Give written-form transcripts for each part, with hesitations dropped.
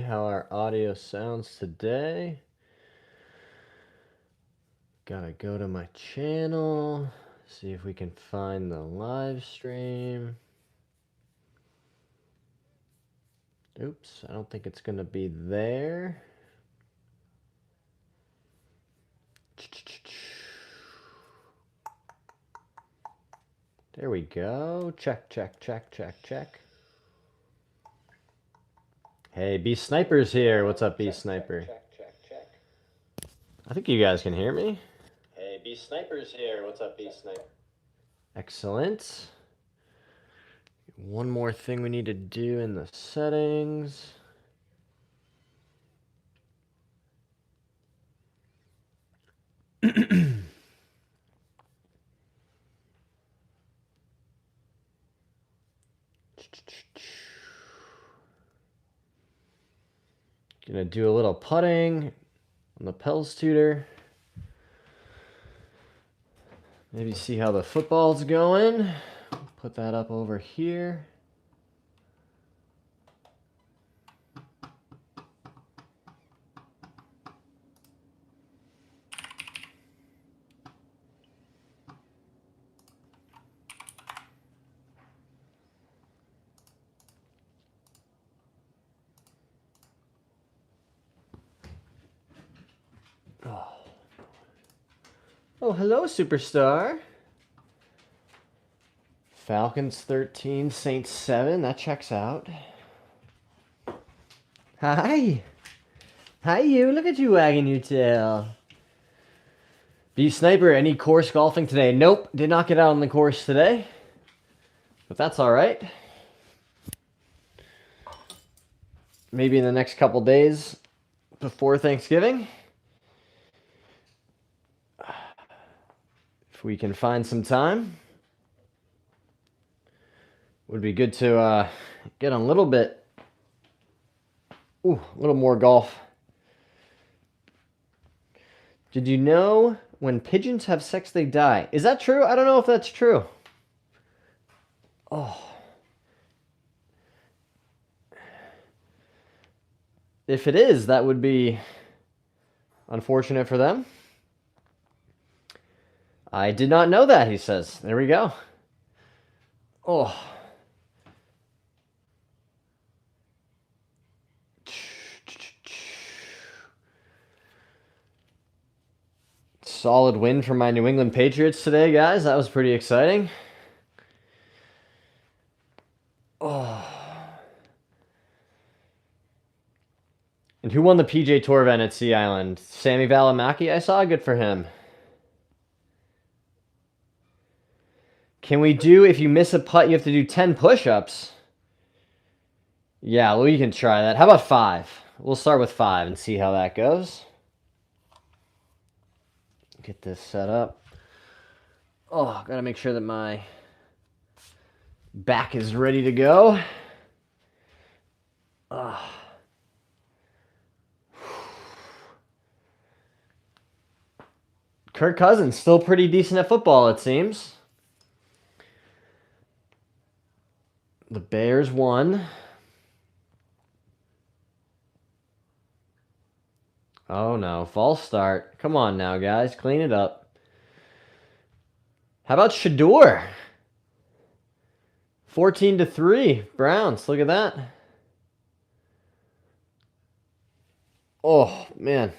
how our audio sounds today. Gotta go to my channel, see if we can find the live stream. Oops, I don't think it's gonna be there. There we go. Check, check, check, check, check. Hey, Beast Sniper's here. What's up, Beast Sniper? I think you guys can hear me. Hey, Beast Sniper's here. What's up, Beast Sniper? Excellent. One more thing we need to do in the settings. Gonna do a little putting on the Pels tutor. Maybe see how the football's going. Put that up over here. Oh, hello, superstar. Falcons 13, Saints 7. That checks out. Hi. Hi, you. Look at you wagging your tail. Beast Sniper, any course golfing today? Nope. Did not get out on the course today. But that's all right. Maybe in the next couple days before Thanksgiving. If we can find some time. Would be good to get on a little bit. Ooh, a little more golf. Did you know when pigeons have sex they die? Is that true? I don't know if that's true. Oh. If it is, that would be unfortunate for them. I did not know that, he says. There we go. Oh. Solid win for my New England Patriots today, guys. That was pretty exciting. Oh. And who won the PJ Tour event at Sea Island? Sammy Valimaki, I saw. Good for him. Can we do, if you miss a putt, you have to do 10 push-ups? Yeah, well, you can try that. How about 5? We'll start with 5 and see how that goes. Get this set up. Oh, gotta make sure that my back is ready to go. Kirk Cousins, still pretty decent at football, it seems. The Bears won. Oh no, false start. Come on now, guys. Clean it up. How about Shador? 14-3. Browns. Look at that. Oh, man.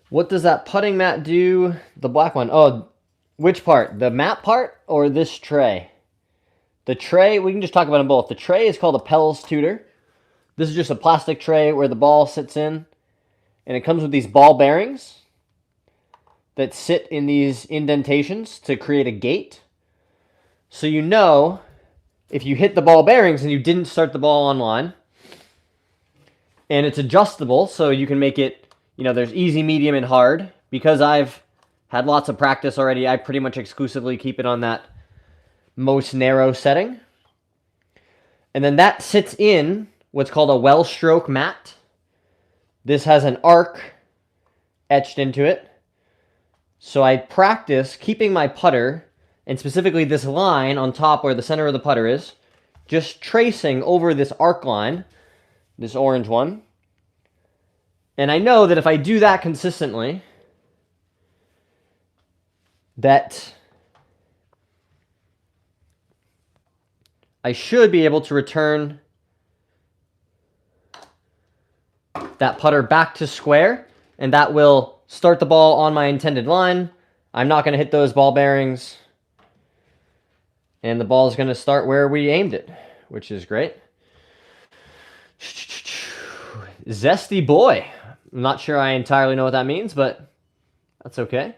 What does that putting mat do? The black one. Oh, which part? The mat part or this tray? The tray, we can just talk about them both. The tray is called a Pels tutor. This is just a plastic tray where the ball sits in. And it comes with these ball bearings that sit in these indentations to create a gate. So you know if you hit the ball bearings and you didn't start the ball on line. And it's adjustable, so you can make it, there's easy, medium, and hard. Because I've had lots of practice already, I pretty much exclusively keep it on that most narrow setting. And then that sits in what's called a well stroke mat. This has an arc etched into it. So I practice keeping my putter, and specifically this line on top where the center of the putter is, just tracing over this arc line this orange one. And I know that if I do that consistently, that I should be able to return that putter back to square, and that will start the ball on my intended line. I'm not going to hit those ball bearings, and the ball is going to start where we aimed it, which is great. Zesty boy. I'm not sure I entirely know what that means, but that's okay.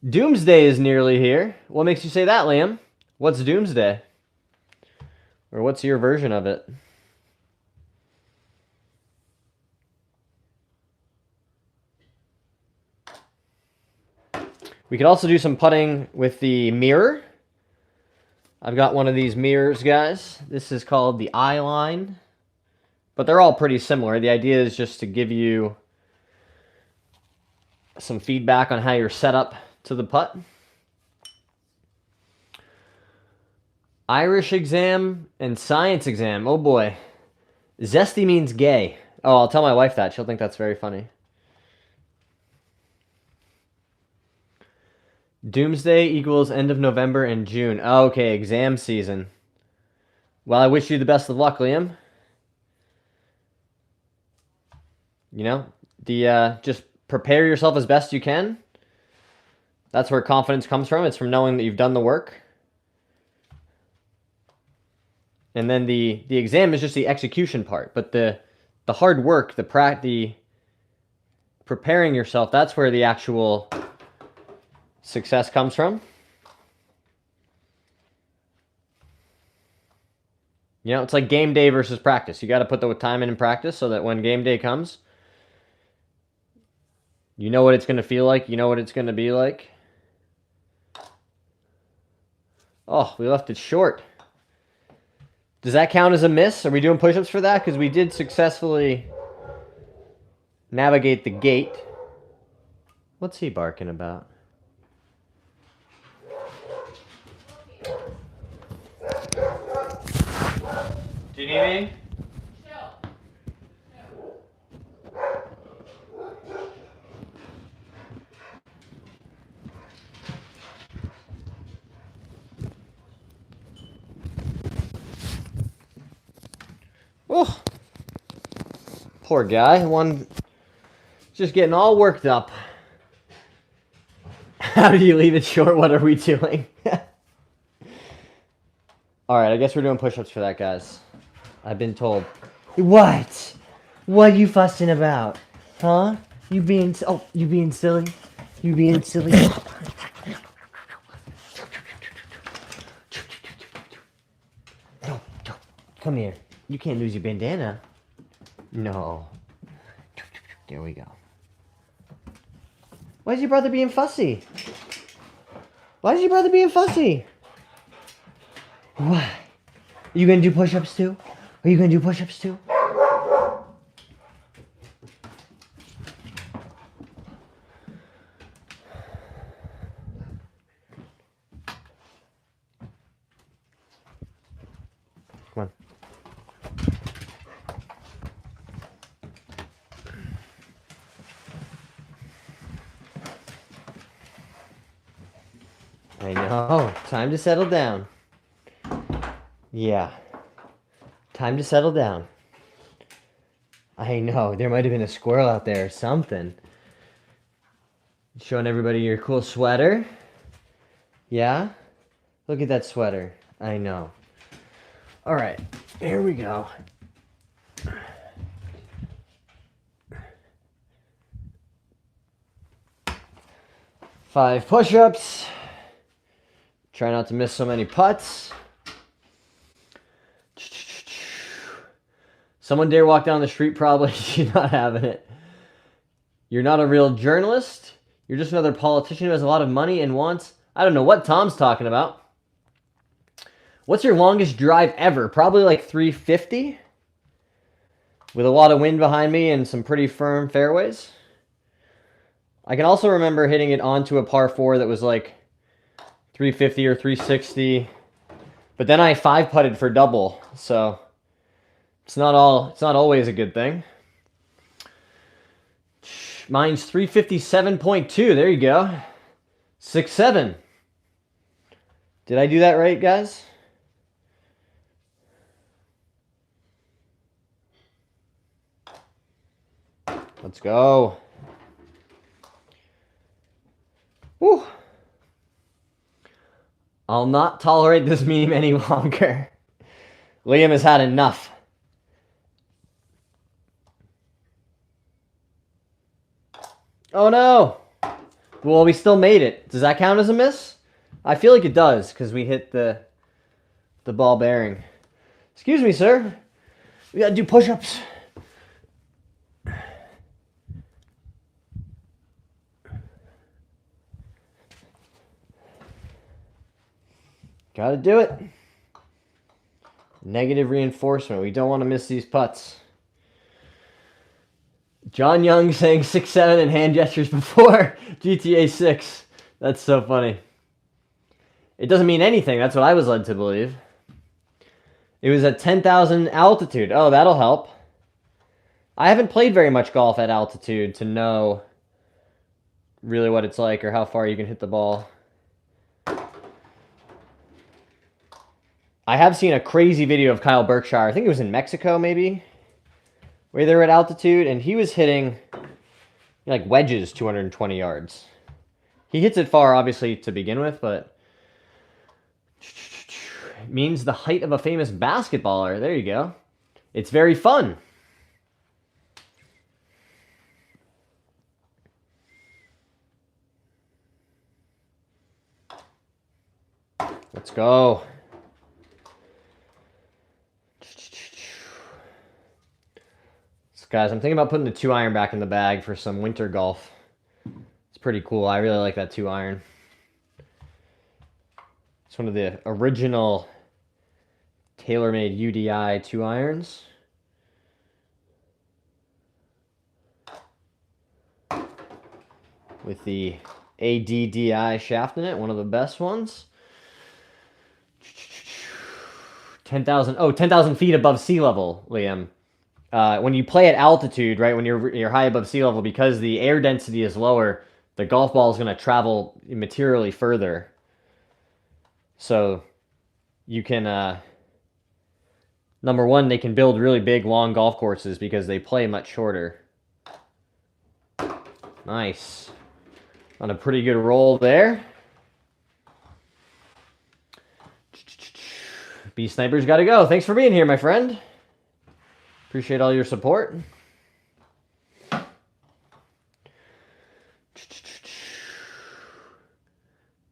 Doomsday is nearly here. What makes you say that, Liam? What's Doomsday? Or what's your version of it? We could also do some putting with the mirror. I've got one of these mirrors, guys. This is called the eye line. But they're all pretty similar. The idea is just to give you some feedback on how you're set up to the putt. Irish exam and science exam. Oh boy. Zesty means gay. Oh, I'll tell my wife that. She'll think that's very funny. Doomsday equals end of November and June. Oh, okay, exam season. Well, I wish you the best of luck, Liam. You know, just prepare yourself as best you can. That's where confidence comes from. It's from knowing that you've done the work. And then the exam is just the execution part. But the hard work, the preparing yourself, that's where the actual success comes from. You know, it's like game day versus practice. You got to put the time in practice so that when game day comes, you know what it's going to feel like. You know what it's going to be like. Oh, we left it short. Does that count as a miss? Are we doing push-ups for that? Because we did successfully navigate the gate. What's he barking about? Do you need me? Oh, poor guy. One just getting all worked up. How do you leave it short? What are we doing? All right, I guess we're doing push-ups for that, guys. I've been told. What? What are you fussing about? Huh? You being silly? You being silly? No, come here. You can't lose your bandana. No. There we go. Why is your brother being fussy? Why is your brother being fussy? What? Are you gonna do push-ups too? Are you gonna do push-ups too? Come on. I know. Time to settle down. Yeah. Time to settle down. I know. There might have been a squirrel out there or something. Showing everybody your cool sweater. Yeah? Look at that sweater. I know. All right. Here we go. Five push-ups. Try not to miss so many putts. Someone dare walk down the street, probably. You're not having it. You're not a real journalist. You're just another politician who has a lot of money and wants... I don't know what Tom's talking about. What's your longest drive ever? Probably like 350. With a lot of wind behind me and some pretty firm fairways. I can also remember hitting it onto a par 4 that was like 350 or 360. But then I 5-putted for double, so... It's not always a good thing. Mine's 357.2. There you go. 6-7. Did I do that right, guys? Let's go. Woo. I'll not tolerate this meme any longer. Liam has had enough. Oh no! Well, we still made it. Does that count as a miss? I feel like it does, because we hit the ball bearing. Excuse me, sir. We gotta do push-ups. Gotta do it. Negative reinforcement. We don't want to miss these putts. John Young saying 6-7 and hand gestures before GTA 6. That's so funny. It doesn't mean anything. That's what I was led to believe. It was at 10,000 altitude. Oh, that'll help. I haven't played very much golf at altitude to know really what it's like or how far you can hit the ball. I have seen a crazy video of Kyle Berkshire. I think it was in Mexico, maybe, where they were at altitude, and he was hitting like wedges 220 yards. He hits it far, obviously, to begin with, but it means the height of a famous basketballer. There you go. It's very fun. Let's go. Guys, I'm thinking about putting the 2-iron back in the bag for some winter golf. It's pretty cool. I really like that 2-iron. It's one of the original TaylorMade UDI 2-irons. With the ADDI shaft in it, one of the best ones. 10,000 feet above sea level, Liam. When you play at altitude, right, when you're high above sea level, because the air density is lower, the golf ball is going to travel materially further. So you can, number one, they can build really big, long golf courses because they play much shorter. Nice. On a pretty good roll there. B Sniper's got to go. Thanks for being here, my friend. Appreciate all your support.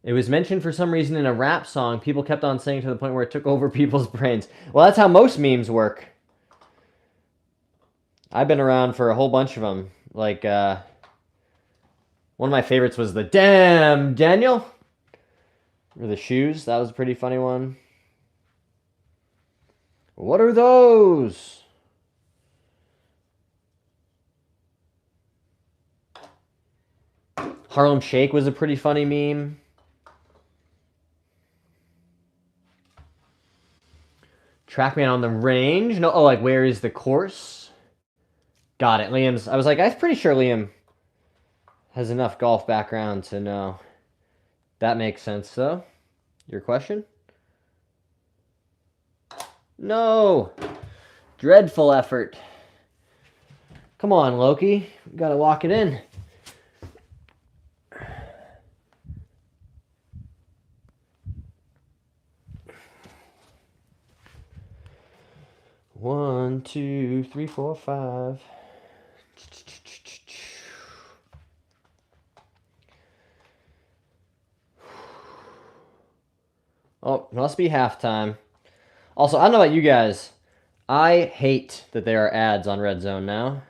It was mentioned for some reason in a rap song. People kept on saying to the point where it took over people's brains. Well, that's how most memes work. I've been around for a whole bunch of them. Like, one of my favorites was the Damn Daniel. Or the shoes. That was a pretty funny one. What are those? Harlem Shake was a pretty funny meme. Trackman on the range. No, oh, like, where is the course? Got it. Liam's. I was like, I'm pretty sure Liam has enough golf background to know. That makes sense, though. Your question? No. Dreadful effort. Come on, Loki. We gotta lock it in. One, two, three, four, five. Oh, must be halftime. Also, I don't know about you guys. I hate that there are ads on Red Zone now.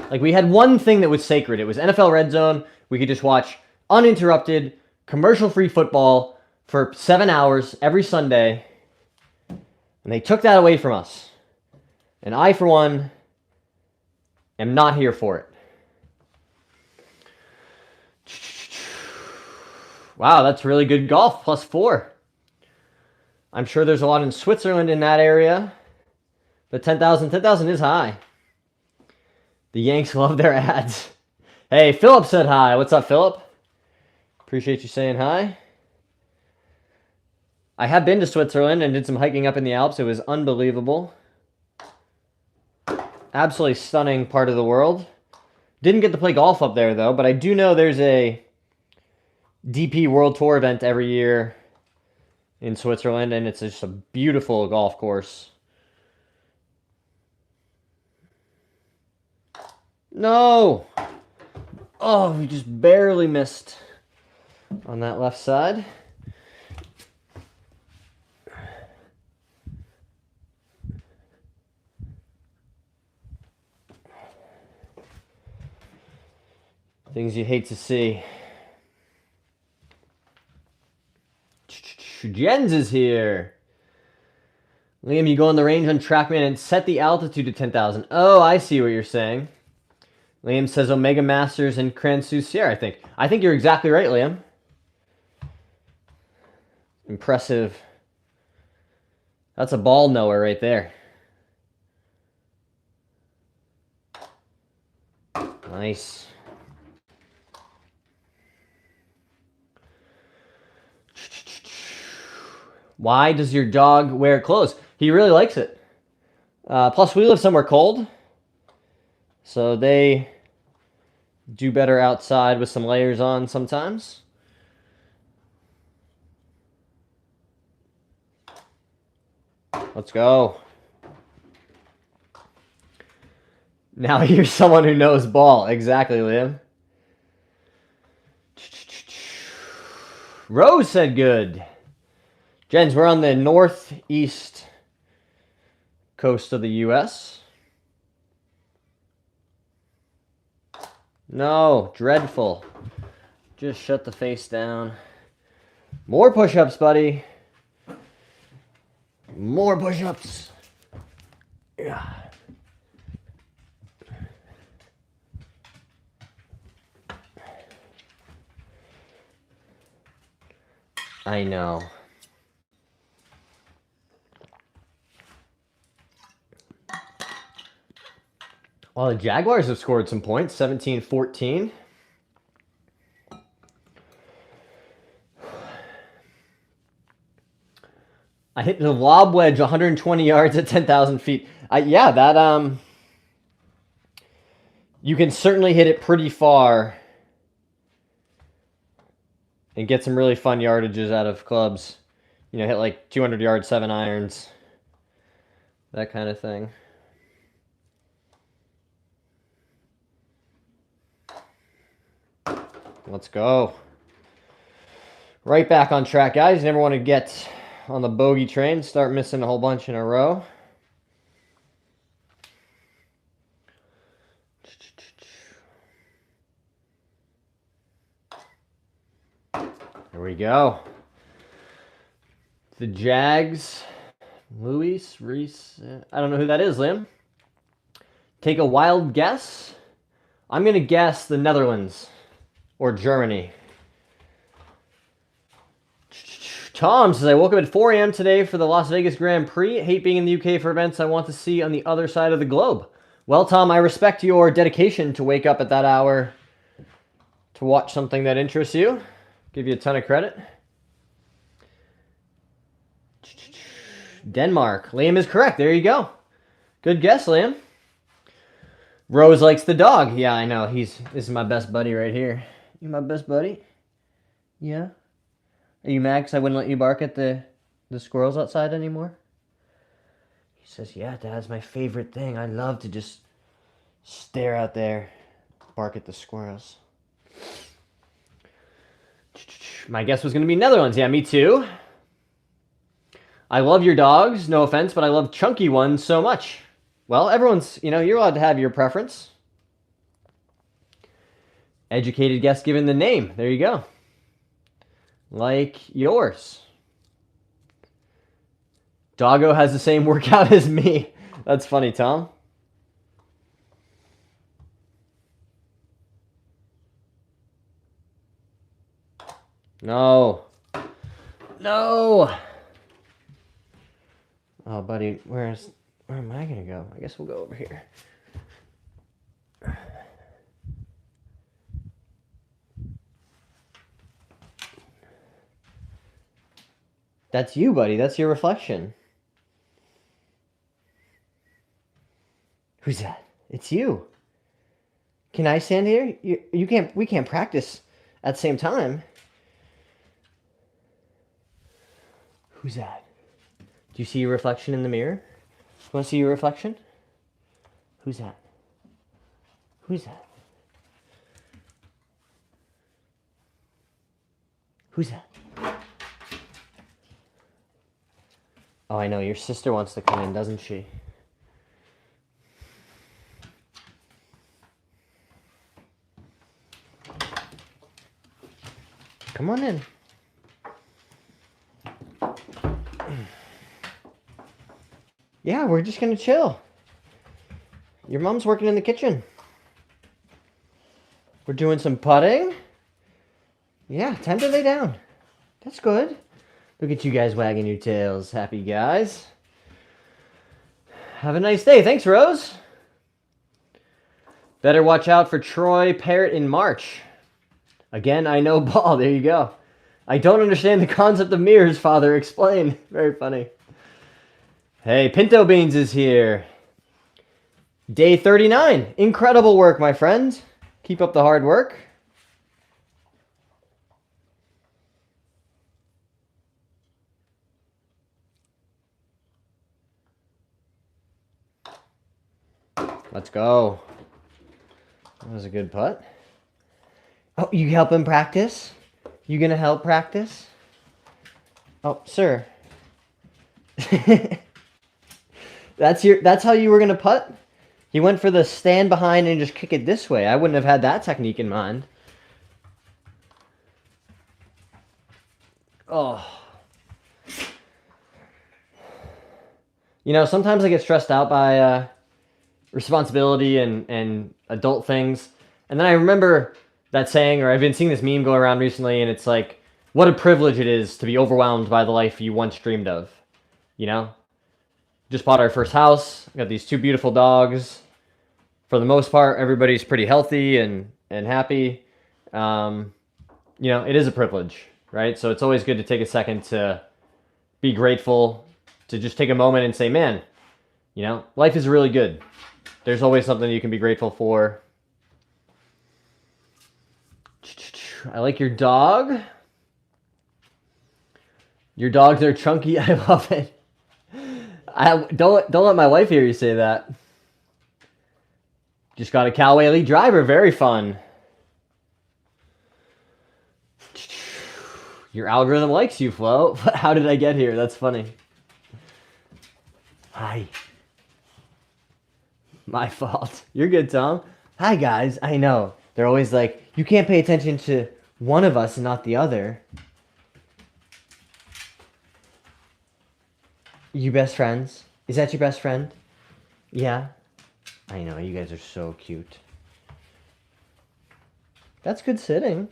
Like, we had one thing that was sacred. It was NFL Red Zone. We could just watch uninterrupted, commercial-free football for 7 hours every Sunday. And they took that away from us. And I, for one, am not here for it. Wow, that's really good golf. +4. I'm sure there's a lot in Switzerland in that area. But 10,000 is high. The Yanks love their ads. Hey, Philip said hi. What's up, Philip? Appreciate you saying hi. I have been to Switzerland and did some hiking up in the Alps. It was unbelievable. Absolutely stunning part of the world. Didn't get to play golf up there, though, but I do know there's a DP World Tour event every year in Switzerland, and it's just a beautiful golf course. No! Oh, we just barely missed on that left side. Things you hate to see. Jens is here. Liam, you go on the range on TrackMan and set the altitude to 10,000. Oh, I see what you're saying. Liam says Omega Masters and Cran-Sous-Sierre, I think. I think you're exactly right, Liam. Impressive. That's a ball knower right there. Nice. Why does your dog wear clothes? He really likes it. Plus, we live somewhere cold, so they do better outside with some layers on sometimes. Let's go. Now you're someone who knows ball. Exactly, Liam. Rose said good. Jens, we're on the northeast coast of the U.S. No, dreadful. Just shut the face down. More push-ups, buddy. More push-ups. Yeah. I know. Well, the Jaguars have scored some points, 17-14. I hit the lob wedge 120 yards at 10,000 feet. Yeah, that you can certainly hit it pretty far and get some really fun yardages out of clubs. You know, hit like 200 yards, 7 irons, that kind of thing. Let's go. Right back on track, guys. You never want to get on the bogey train, start missing a whole bunch in a row. There we go. The Jags, Luis, Reese, I don't know who that is, Liam. Take a wild guess. I'm going to guess the Netherlands or Germany. Tom says, I woke up at 4 a.m. today for the Las Vegas Grand Prix. Hate being in the UK for events I want to see on the other side of the globe. Well, Tom, I respect your dedication to wake up at that hour to watch something that interests you. Give you a ton of credit. Denmark. Liam is correct. There you go. Good guess, Liam. Rose likes the dog. Yeah, I know. This is my best buddy right here. You my best buddy? Yeah? Are you mad because I wouldn't let you bark at the squirrels outside anymore? He says, yeah, Dad's my favorite thing. I love to just stare out there, bark at the squirrels. My guess was going to be Netherlands. Yeah, me too. I love your dogs, no offense, but I love chunky ones so much. Well, everyone's, you're allowed to have your preference. Educated guess given the name. There you go. Like yours. Doggo has the same workout as me. That's funny, Tom. No. No. Oh, buddy, where am I going to go? I guess we'll go over here. That's you, buddy. That's your reflection. Who's that? It's you. Can I stand here? You can't. We can't practice at the same time. Who's that? Do you see your reflection in the mirror? You want to see your reflection? Who's that? Who's that? Who's that? Oh, I know. Your sister wants to come in, doesn't she? Come on in. Yeah, we're just going to chill. Your mom's working in the kitchen. We're doing some putting. Yeah, time to lay down. That's good. Look at you guys wagging your tails. Happy guys. Have a nice day. Thanks, Rose. Better watch out for Troy Parrott in March. Again, I know ball. There you go. I don't understand the concept of mirrors, Father. Explain. Very funny. Hey, Pinto Beans is here. Day 39. Incredible work, my friend. Keep up the hard work. Let's go. That was a good putt. Oh, you help him practice? You gonna help practice? Oh, sir. That's how you were gonna putt? He went for the stand behind and just kick it this way. I wouldn't have had that technique in mind. Oh. You know, sometimes I get stressed out by responsibility and adult things. And then I remember that saying, or I've been seeing this meme go around recently, and it's like, what a privilege it is to be overwhelmed by the life you once dreamed of. You know? Just bought our first house. Got these 2 beautiful dogs. For the most part, everybody's pretty healthy and happy. You know, it is a privilege, right? So it's always good to take a second to be grateful, to just take a moment and say, man, you know, life is really good. There's always something you can be grateful for. I like your dog. Your dogs are chunky. I love it. Don't let my wife hear you say that. Just got a Callaway Elite driver. Very fun. Your algorithm likes you, Flo. How did I get here? That's funny. Hi. My fault. You're good, Tom. Hi, guys. I know. They're always like, you can't pay attention to one of us and not the other. You best friends? Is that your best friend? Yeah. I know. You guys are so cute. That's good sitting.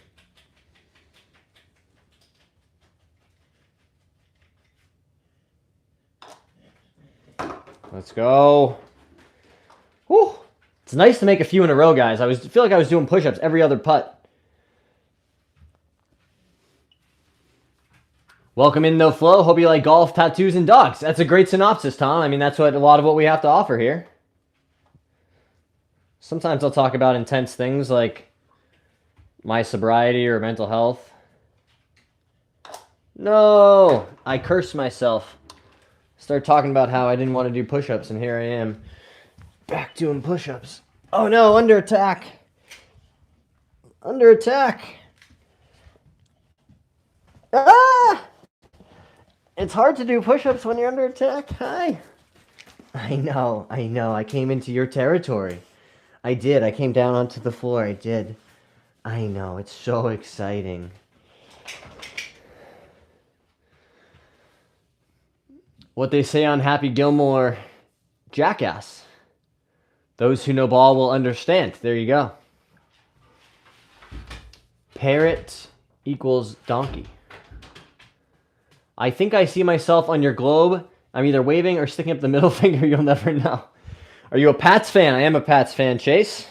Let's go. Whew. It's nice to make a few in a row, guys. I feel like I was doing push-ups every other putt. Welcome in, No Flow. Hope you like golf, tattoos, and dogs. That's a great synopsis, Tom. I mean, that's a lot of what we have to offer here. Sometimes I'll talk about intense things like my sobriety or mental health. No! I cursed myself. Started talking about how I didn't want to do push-ups, and here I am. Back doing push-ups. Oh no, under attack. Under attack. Ah! It's hard to do push-ups when you're under attack. Hi. I know. I came into your territory. I did. I came down onto the floor. I did. I know. It's so exciting. What they say on Happy Gilmore, jackass. Those who know ball will understand. There you go. Parrot equals donkey. I think I see myself on your globe I'm either waving or sticking up the middle finger. You'll never know. Are you a Pats fan? I am a Pats fan, Chase.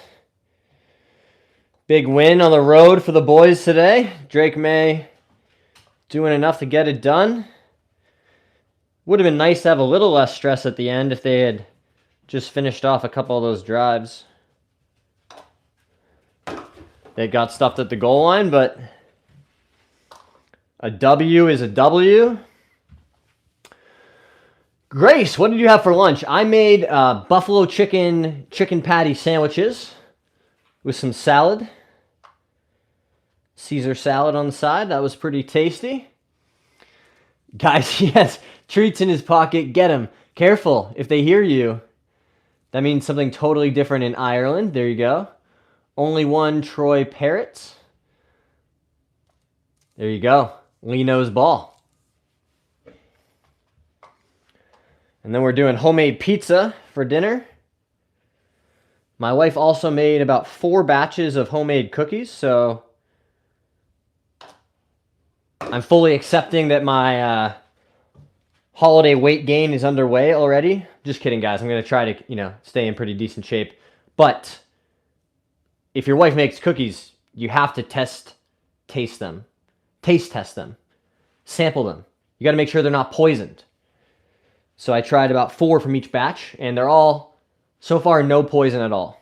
Big win on the road for the boys today. Drake May doing enough to get it done. Would have been nice to have a little less stress at the end if they had just finished off a couple of those drives. They got stuffed at the goal line, but a W is a W. Grace, what did you have for lunch? I made buffalo chicken patty sandwiches with some salad. Caesar salad on the side. That was pretty tasty. Guys, he has treats in his pocket. Get him. Careful. If they hear you, that means something totally different in Ireland. There you go. Only one Troy Parrots. There you go. Lino's ball. And then we're doing homemade pizza for dinner. My wife also made about 4 batches of homemade cookies, so I'm fully accepting that my holiday weight gain is underway already. Just kidding, guys. I'm going to try to, stay in pretty decent shape. But if your wife makes cookies, you have to taste test them, sample them. You got to make sure they're not poisoned. So I tried about 4 from each batch, and they're all, so far, no poison at all.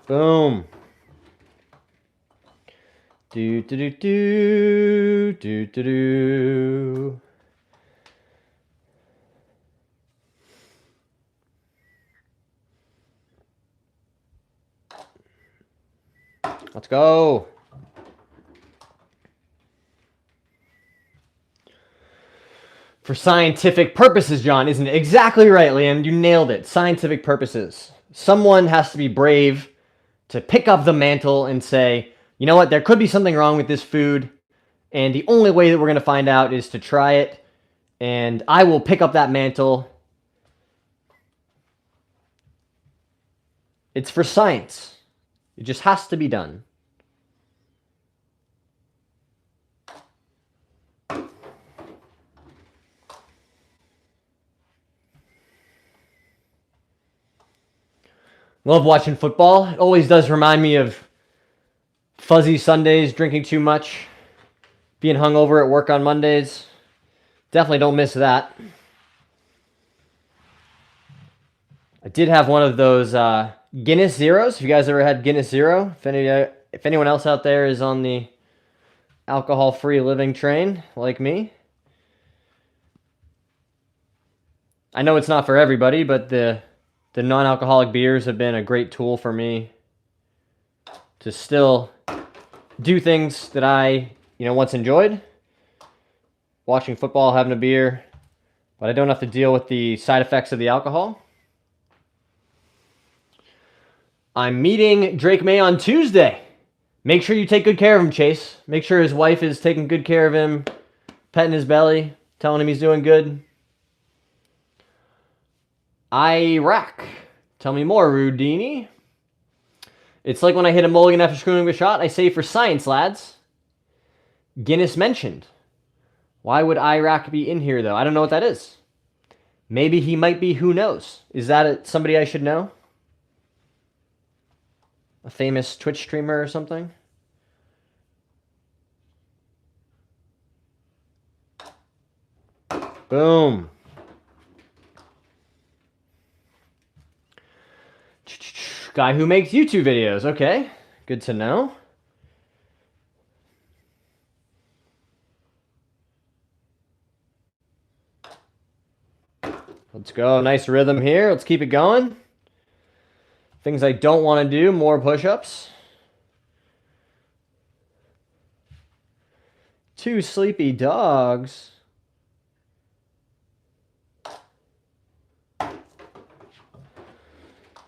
Boom. Do do do do do do do. Let's go. For scientific purposes, John, isn't it? Exactly right, Liam. You nailed it. Scientific purposes. Someone has to be brave to pick up the mantle and say, you know what, there could be something wrong with this food, and the only way that we're going to find out is to try it, and I will pick up that mantle. It's for science. It just has to be done. Love watching football. It always does remind me of fuzzy Sundays, drinking too much, being hungover at work on Mondays. Definitely don't miss that. I did have one of those Guinness Zeros. If you guys ever had Guinness Zero, if anyone else out there is on the alcohol-free living train like me. I know it's not for everybody, but the non-alcoholic beers have been a great tool for me to still do things that I, once enjoyed. Watching football, having a beer, but I don't have to deal with the side effects of the alcohol. I'm meeting Drake May on Tuesday. Make sure you take good care of him, Chase. Make sure his wife is taking good care of him, petting his belly, telling him he's doing good. Iraq. Tell me more, Rudini. It's like when I hit a mulligan after screwing a shot. I say for science, lads. Guinness mentioned. Why would Iraq be in here, though? I don't know what that is. Maybe he might be. Who knows? Is that somebody I should know? A famous Twitch streamer or something? Boom. Guy who makes YouTube videos. Okay, good to know. Let's go. Nice rhythm here. Let's keep it going. Things I don't want to do. More push-ups. 2 sleepy dogs.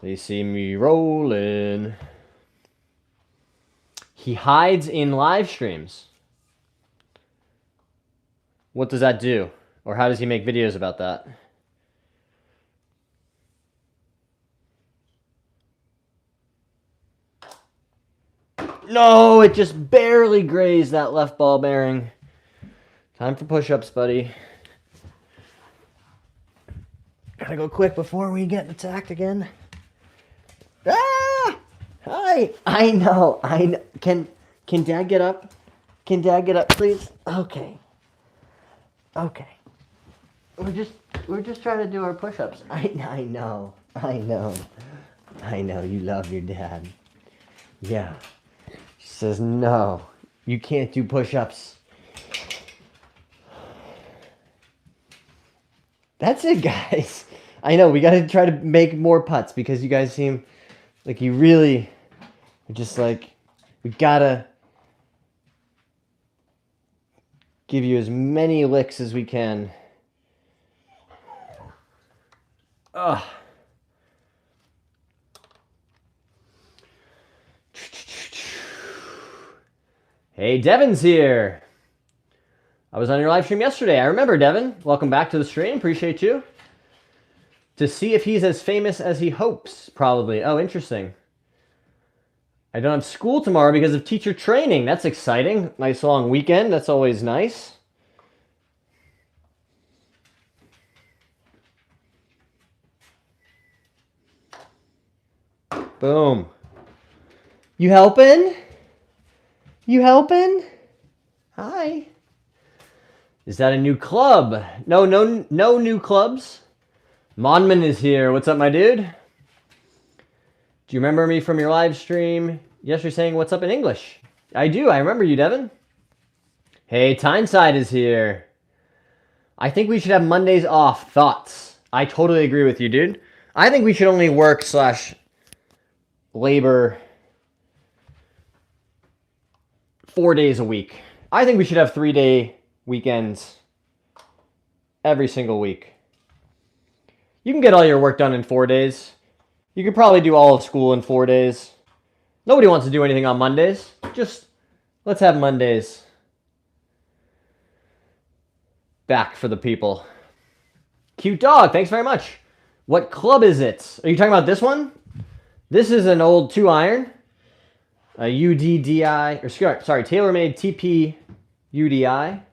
They see me rolling. He hides in live streams. What does that do? Or how does he make videos about that? No, it just barely grazed that left ball bearing. Time for push-ups, buddy. Gotta go quick before we get attacked again. Ah! Hi! I know. Can Dad get up? Can Dad get up, please? Okay. Okay. We're just trying to do our push-ups. I know. You love your dad. Yeah. She says, no, you can't do push-ups. That's it, guys. I know, we got to try to make more putts because you guys seem like you really are just like, we got to give you as many licks as we can. Ugh. Hey, Devin's here. I was on your live stream yesterday. I remember, Devin. Welcome back to the stream. Appreciate you. To see if he's as famous as he hopes, probably. Oh, interesting. I don't have school tomorrow because of teacher training. That's exciting. Nice long weekend. That's always nice. Boom. You helping? You helping? Hi. Is that a new club? No new clubs. Monman is here. What's up, my dude? Do you remember me from your live stream yesterday saying what's up in English? I do. I remember you, Devin. Hey, Tyneside is here. I think we should have Mondays off. Thoughts? I totally agree with you, dude. I think we should only work / labor 4 days a week. I think we should have 3-day weekends every single week. You can get all your work done in 4 days. You could probably do all of school in 4 days. Nobody wants to do anything on Mondays. Just let's have Mondays back for the people. Cute dog. Thanks very much. What club is it? Are you talking about this one? This is an old 2-iron. A UDDI, or sorry, TaylorMade TP UDI.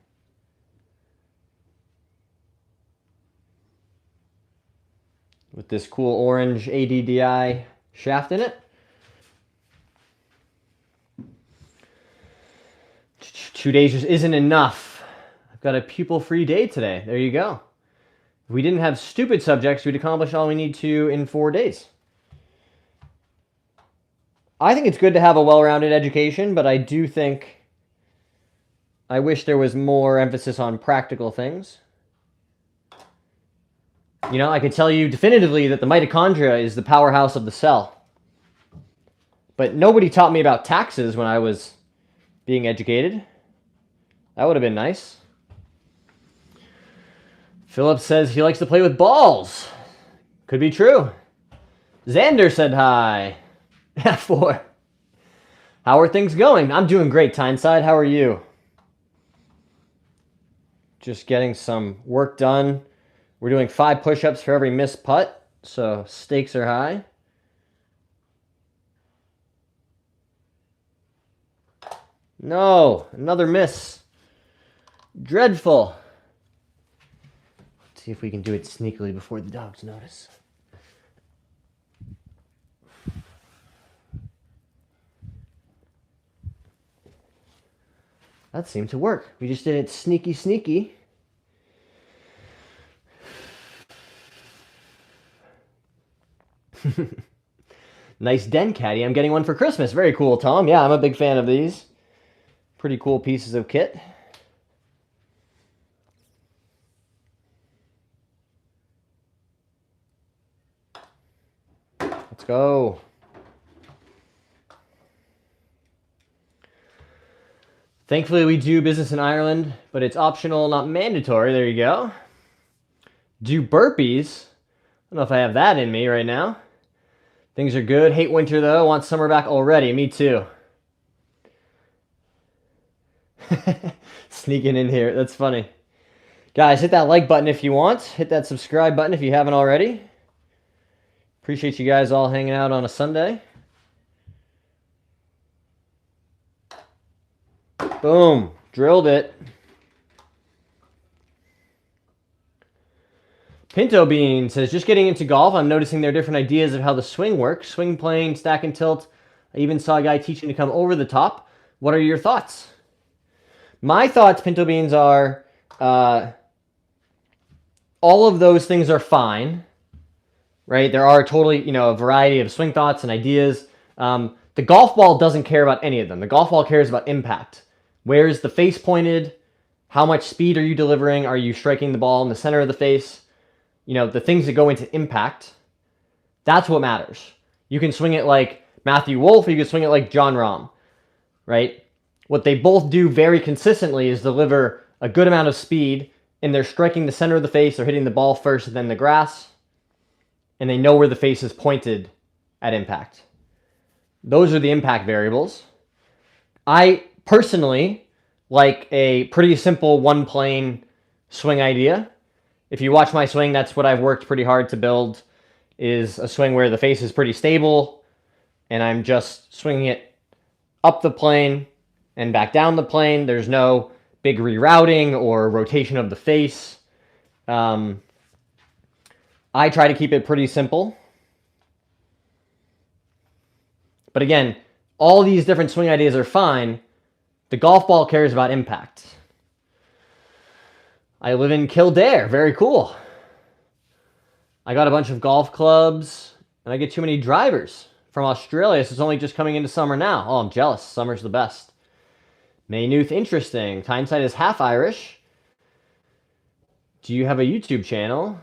With this cool orange ADDI shaft in it. 2 days just isn't enough. I've got a pupil-free day today. There you go. If we didn't have stupid subjects, we'd accomplish all we need to in 4 days. I think it's good to have a well-rounded education, but I do think I wish there was more emphasis on practical things. You know, I could tell you definitively that the mitochondria is the powerhouse of the cell. But nobody taught me about taxes when I was being educated. That would have been nice. Philip says he likes to play with balls. Could be true. Xander said hi. F4. How are things going? I'm doing great, Tyneside. How are you? Just getting some work done. We're doing 5 push-ups for every missed putt, so stakes are high. No, another miss. Dreadful. Let's see if we can do it sneakily before the dogs notice. That seemed to work. We just did it sneaky. Nice den caddy. I'm getting one for Christmas. Very cool, Tom. Yeah, I'm a big fan of these. Pretty cool pieces of kit. Let's go. Thankfully, we do business in Ireland, but it's optional, not mandatory. There you go. Do burpees. I don't know if I have that in me right now. Things are good. Hate winter, though. Want summer back already. Me too. Sneaking in here. That's funny. Guys, hit that like button if you want. Hit that subscribe button if you haven't already. Appreciate you guys all hanging out on a Sunday. Boom. Drilled it. Pinto Bean says, just getting into golf, I'm noticing there are different ideas of how the swing works. Swing plane, stack and tilt. I even saw a guy teaching to come over the top. What are your thoughts? My thoughts, Pinto Beans, are all of those things are fine, right? There are totally, a variety of swing thoughts and ideas. The golf ball doesn't care about any of them. The golf ball cares about impact. Where is the face pointed? How much speed are you delivering? Are you striking the ball in the center of the face? The things that go into impact, that's what matters. You can swing it like Matthew Wolff, or you can swing it like John Rahm, right? What they both do very consistently is deliver a good amount of speed, and they're striking the center of the face, they're hitting the ball first and then the grass, and they know where the face is pointed at impact. Those are the impact variables. I personally like a pretty simple one plane swing idea. If you watch my swing, that's what I've worked pretty hard to build, is a swing where the face is pretty stable, and I'm just swinging it up the plane and back down the plane. There's no big rerouting or rotation of the face. I try to keep it pretty simple. But again, all these different swing ideas are fine. The golf ball cares about impact. I live in Kildare. Very cool. I got a bunch of golf clubs, and I get too many drivers from Australia, so it's only just coming into summer now. Oh, I'm jealous. Summer's the best. Maynooth, interesting. Tyneside is half Irish. Do you have a YouTube channel?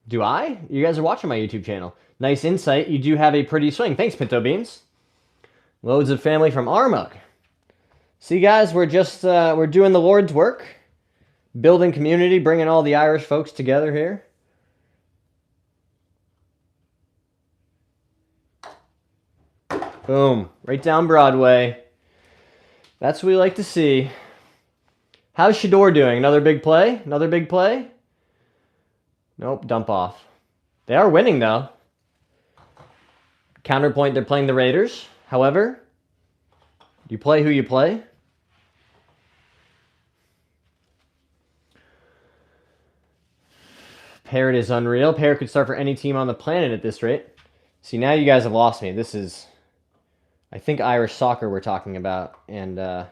Do I? You guys are watching my YouTube channel. Nice insight. You do have a pretty swing. Thanks, Pinto Beans. Loads of family from Armagh. See, guys, we're doing the Lord's work. Building community, bringing all the Irish folks together here. Boom. Right down Broadway. That's what we like to see. How's Shador doing? Another big play? Another big play? Nope, dump off. They are winning, though. Counterpoint, they're playing the Raiders. However, you play who you play. Parrot is unreal. Parrot could start for any team on the planet at this rate. See, now you guys have lost me. This is, I think, Irish soccer we're talking about. And I'm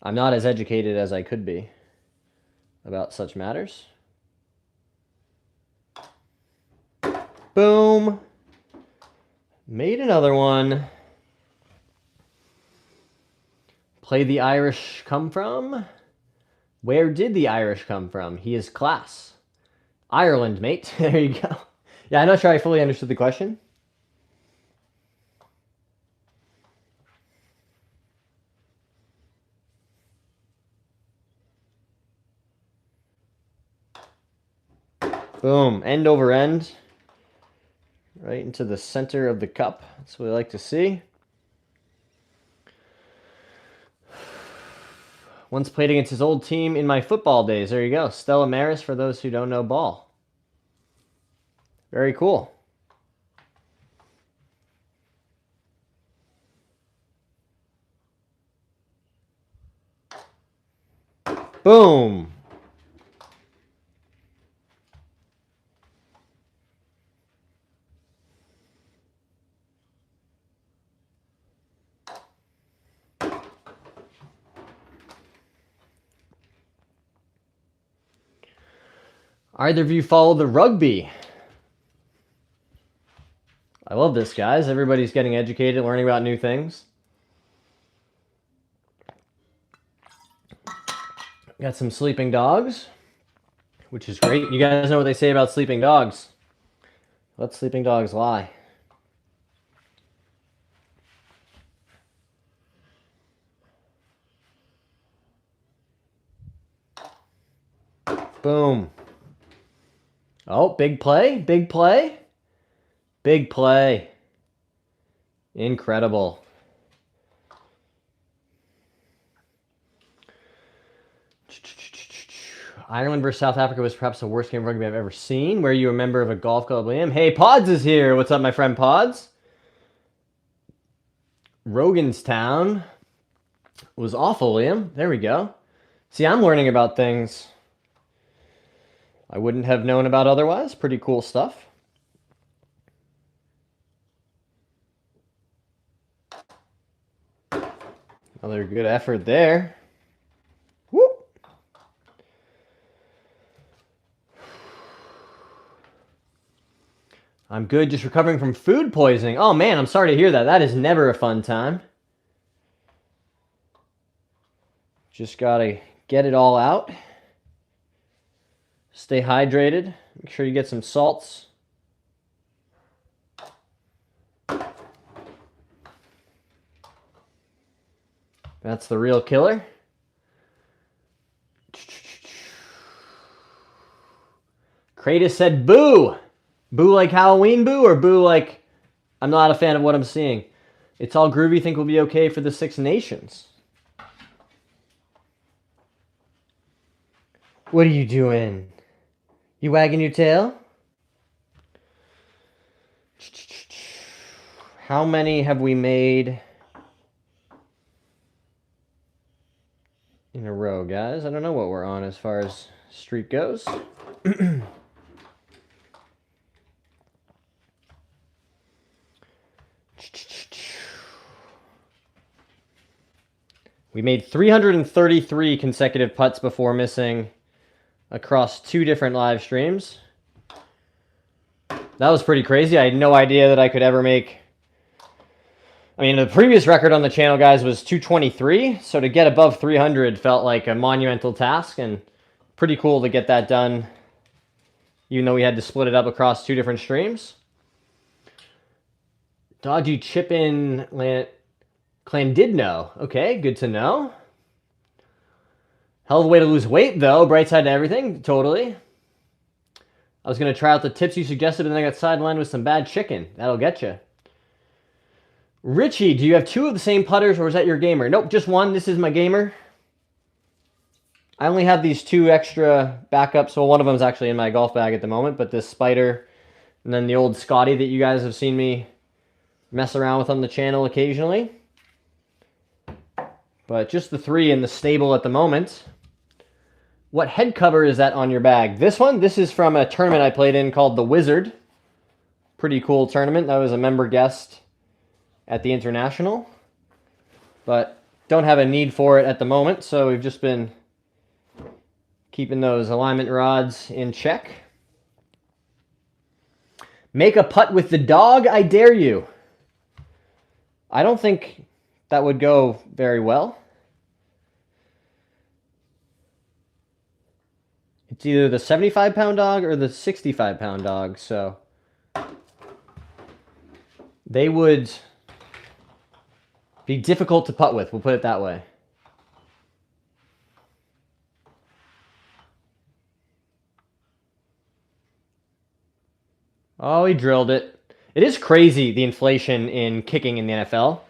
not as educated as I could be about such matters. Boom. Made another one. Play the Irish come from? Where did the Irish come from? He is class. Ireland, mate. There you go. Yeah, I'm not sure I fully understood the question. Boom. End over end. Right into the center of the cup. That's what we like to see. Once played against his old team in my football days. There you go. Stella Maris, for those who don't know ball. Very cool. Boom. Either of you follow the rugby? I love this, guys. Everybody's getting educated, learning about new things. Got some sleeping dogs, which is great. You guys know what they say about sleeping dogs. Let sleeping dogs lie. Boom. Oh, big play, big play. Big play. Incredible. Ireland versus South Africa was perhaps the worst game of rugby I've ever seen. Were you a member of a golf club, Liam? Hey, Pods is here. What's up, my friend Pods? Roganstown was awful, Liam. There we go. See, I'm learning about things I wouldn't have known about otherwise. Pretty cool stuff. Another good effort there. Whoop. I'm good, just recovering from food poisoning. Oh man, I'm sorry to hear that. That is never a fun time. Just gotta get it all out. Stay hydrated. Make sure you get some salts. That's the real killer. Kratos said boo. Boo like Halloween boo, or boo like I'm not a fan of what I'm seeing? It's all groovy. Think we'll be okay for the Six Nations. What are you doing? You wagging your tail? How many have we made in a row, guys? I don't know what we're on as far as streak goes. We made 333 consecutive putts before missing across 2 different live streams. That was pretty crazy. I had no idea that I could ever make... I mean, the previous record on the channel, guys, was 223. So to get above 300 felt like a monumental task, and pretty cool to get that done, even though we had to split it up across 2 different streams. Dodgy chip in Clandidno. Okay, good to know. Hell of a way to lose weight, though. Bright side to everything, totally. I was going to try out the tips you suggested, but then I got sidelined with some bad chicken. That'll get you. Richie, do you have 2 of the same putters, or is that your gamer? Nope, just one. This is my gamer. I only have these 2 extra backups. Well, one of them is actually in my golf bag at the moment, but this Spider and then the old Scotty that you guys have seen me mess around with on the channel occasionally. But just the 3 in the stable at the moment. What head cover is that on your bag? This one? This is from a tournament I played in called The Wizard. Pretty cool tournament. That was a member guest at the International. But don't have a need for it at the moment, so we've just been keeping those alignment rods in check. Make a putt with the dog, I dare you. I don't think that would go very well. It's either the 75-pound dog or the 65-pound dog, so they would be difficult to putt with, we'll put it that way. Oh, he drilled it. It is crazy, the inflation in kicking in the NFL.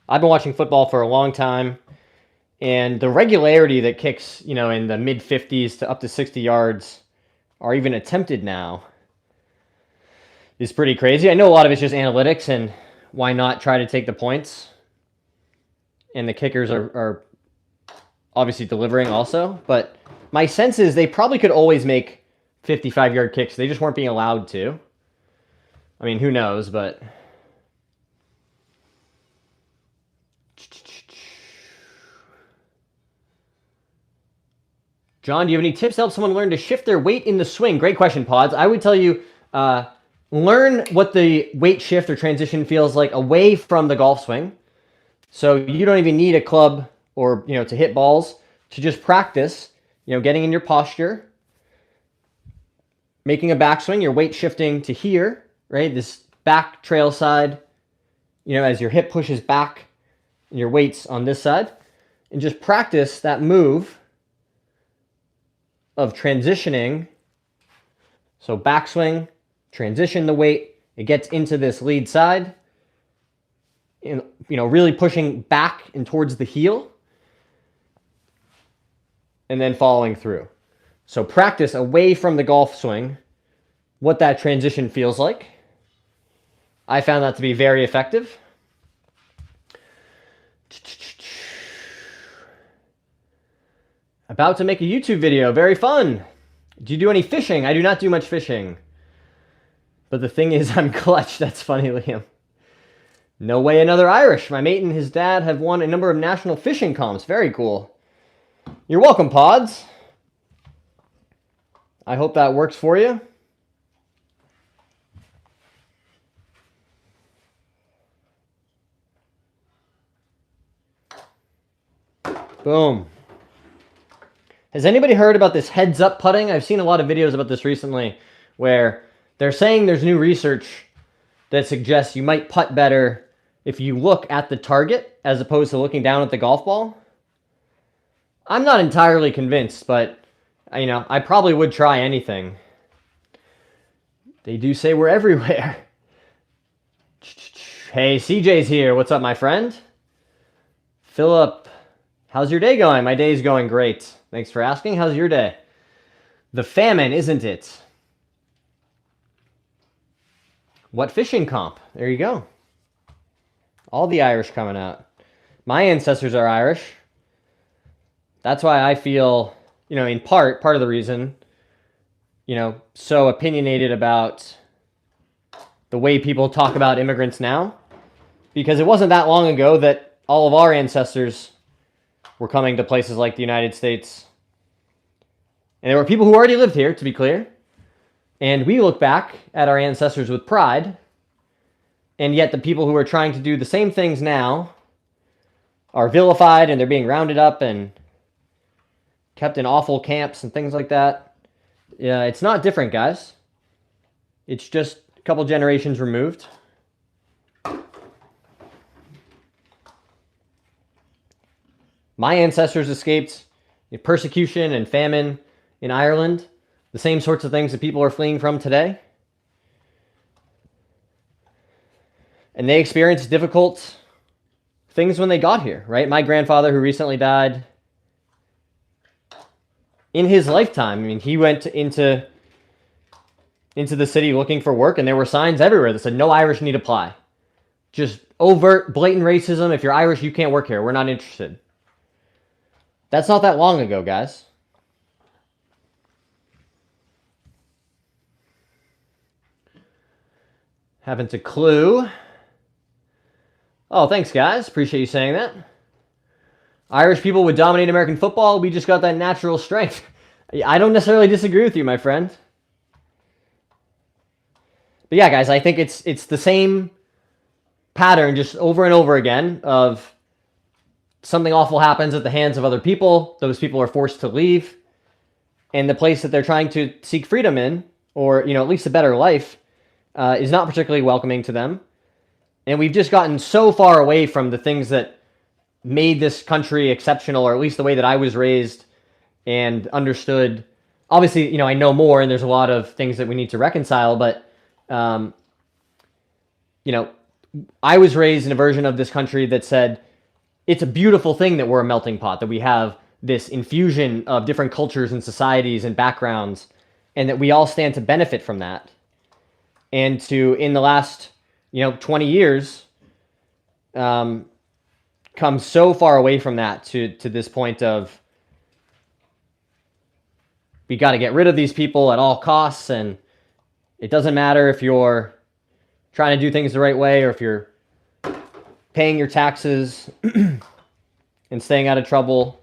I've been watching football for a long time, and the regularity that kicks, you know, in the mid-50s to up to 60 yards are even attempted now is pretty crazy. I know a lot of it's just analytics, and why not try to take the points? And the kickers are obviously delivering also, but my sense is they probably could always make 55-yard kicks. They just weren't being allowed to. I mean, who knows, but... John, do you have any tips to help someone learn to shift their weight in the swing? Great question, Pods. I would tell you, learn what the weight shift or transition feels like away from the golf swing. So you don't even need a club or, you know, to hit balls, to just practice, you know, getting in your posture, making a backswing, your weight shifting to here, right? This back trail side, you know, as your hip pushes back and your weight's on this side, and just practice that move of transitioning. So backswing, transition the weight, it gets into this lead side, and, you know, really pushing back and towards the heel, and then following through. So practice away from the golf swing what that transition feels like. I found that to be very effective. About to make a YouTube video. Very fun. Do you do any fishing? I do not do much fishing. But the thing is, I'm clutch. That's funny, Liam. No way another Irish. My mate and his dad have won a number of national fishing comps. Very cool. You're welcome, Pods. I hope that works for you. Boom. Has anybody heard about this heads-up putting? I've seen a lot of videos about this recently where they're saying there's new research that suggests you might putt better if you look at the target as opposed to looking down at the golf ball. I'm not entirely convinced, but I probably would try anything. They do say we're everywhere. Hey, CJ's here. What's up, my friend? Philip, how's your day going? My day's going great. Thanks for asking. How's your day? The famine, isn't it? What fishing comp? There you go. All the Irish coming out. My ancestors are Irish. That's why I feel, in part of the reason, so opinionated about the way people talk about immigrants now. Because it wasn't that long ago that all of our ancestors were coming to places like the United States. And there were people who already lived here, to be clear. And we look back at our ancestors with pride. And yet the people who are trying to do the same things now are vilified and they're being rounded up and kept in awful camps and things like that. Yeah, it's not different, guys. It's just a couple generations removed. My ancestors escaped persecution and famine in Ireland, the same sorts of things that people are fleeing from today. And they experienced difficult things when they got here, right? My grandfather, who recently died, in his lifetime, he went into the city looking for work, and there were signs everywhere that said, no Irish need apply. Just overt, blatant racism. If you're Irish, you can't work here. We're not interested. That's not that long ago, guys. Haven't a clue. Oh, thanks, guys. Appreciate you saying that. Irish people would dominate American football. We just got that natural strength. I don't necessarily disagree with you, my friend. But yeah, guys, I think it's the same pattern just over and over again of something awful happens at the hands of other people. Those people are forced to leave. And the place that they're trying to seek freedom in, or at least a better life, is not particularly welcoming to them. And we've just gotten so far away from the things that made this country exceptional, or at least the way that I was raised and understood. Obviously, I know more, and there's a lot of things that we need to reconcile, but, I was raised in a version of this country that said, it's a beautiful thing that we're a melting pot, that we have this infusion of different cultures and societies and backgrounds, and that we all stand to benefit from that. And in the last, 20 years, come so far away from that to this point of, we got to get rid of these people at all costs, and it doesn't matter if you're trying to do things the right way or if you're paying your taxes and staying out of trouble.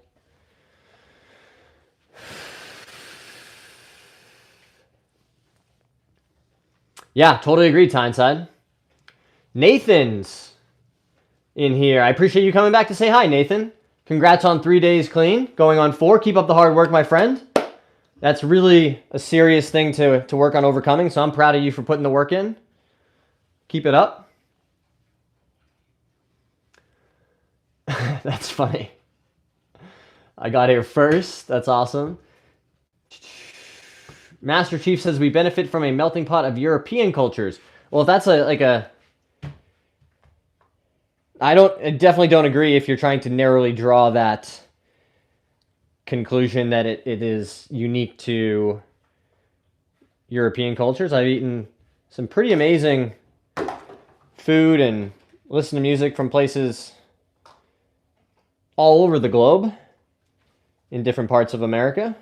Yeah, totally agree, Tyneside. Nathan's in here. I appreciate you coming back to say hi, Nathan. Congrats on 3 days clean, going on 4. Keep up the hard work, my friend. That's really a serious thing to work on overcoming, so I'm proud of you for putting the work in. Keep it up. That's funny. I got here first. That's awesome. Master Chief says we benefit from a melting pot of European cultures. Well, if that's I definitely don't agree if you're trying to narrowly draw that conclusion that it is unique to European cultures. I've eaten some pretty amazing food and listened to music from places all over the globe. in different parts of America.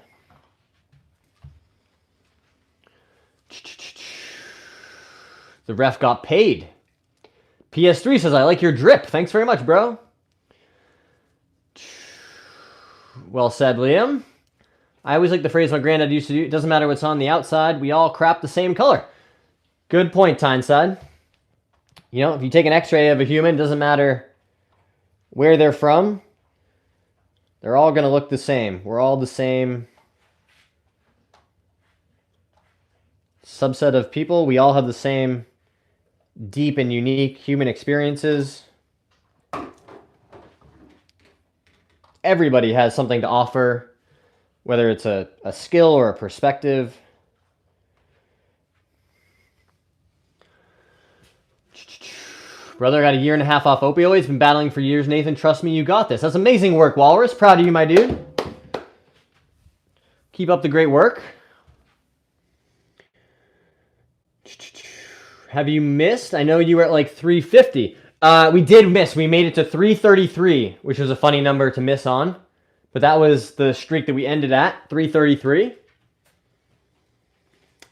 The ref got paid. PS3 says, I like your drip. Thanks very much, bro. Well said, Liam. I always like the phrase my granddad used to do. It doesn't matter what's on the outside. We all crap the same color. Good point, Tyneside. You know, if you take an x-ray of a human, it doesn't matter where they're from. They're all going to look the same. We're all the same subset of people. We all have the same deep and unique human experiences. Everybody has something to offer, whether it's a skill or a perspective. Brother, got a 1.5 years off opioids. Been battling for years. Nathan, trust me, you got this. That's amazing work, Walrus. Proud of you, my dude. Keep up the great work. Have you missed? I know you were at like 350. We did miss. We made it to 333, which was a funny number to miss on. But that was the streak that we ended at, 333.